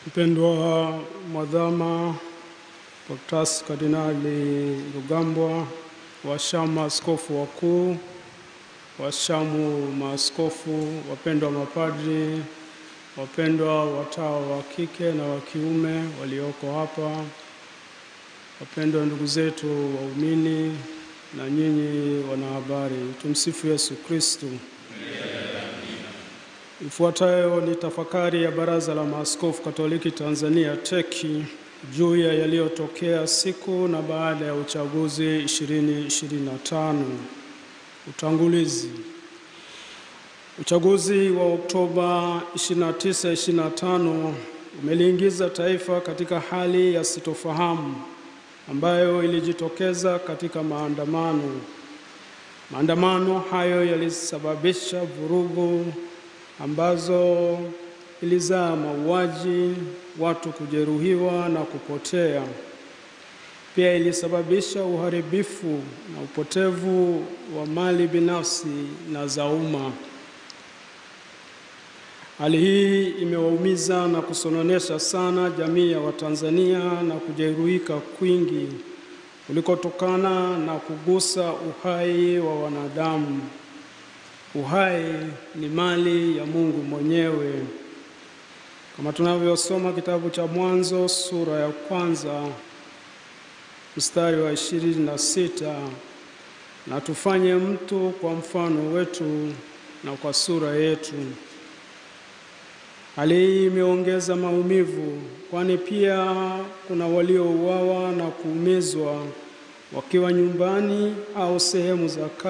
Mpendwa Mwadhama Protas Kardinali Rugambwa, washamu askofu wakuu, washamu maaskofu, wapendwa mapadri, wapendwa watawa wa kike na wa kiume walioko hapa, wapendwa ndugu zetu waumini na nyinyi wanahabari, tumsifu Yesu Kristo. Ifuatayo ni tafakari ya Baraza la Maaskofu Katoliki Tanzania TEC juu ya yaliyotokea siku na baada ya uchaguzi 2025. Utangulizi. Uchaguzi wa Oktoba 29, 2025 umeliingiza taifa katika hali ya sitofahamu ambayo ilijitokeza katika maandamano. Maandamano hayo yalisababisha vurugu ambazo ilizaa mauaji, watu kujeruhiwa na kupotea. Pia ilisababisha uharibifu na upotevu wa mali binafsi na za umma. Hali hii imewaumiza na kusononesha sana jamii ya Watanzania na kujeruhika kwingi kulikotokana na kugusa uhai wa wanadamu. Uhai ni mali ya Mungu mwenyewe. Kama tunavyosoma kitabu cha Mwanzo sura ya 1 mstari wa 26, na tufanye mtu kwa mfano wetu na kwa sura yetu. Hali hii imeongeza maumivu, kwani pia kuna waliouawa na kuumizwa wakiwa nyumbani au sehemu za kazi.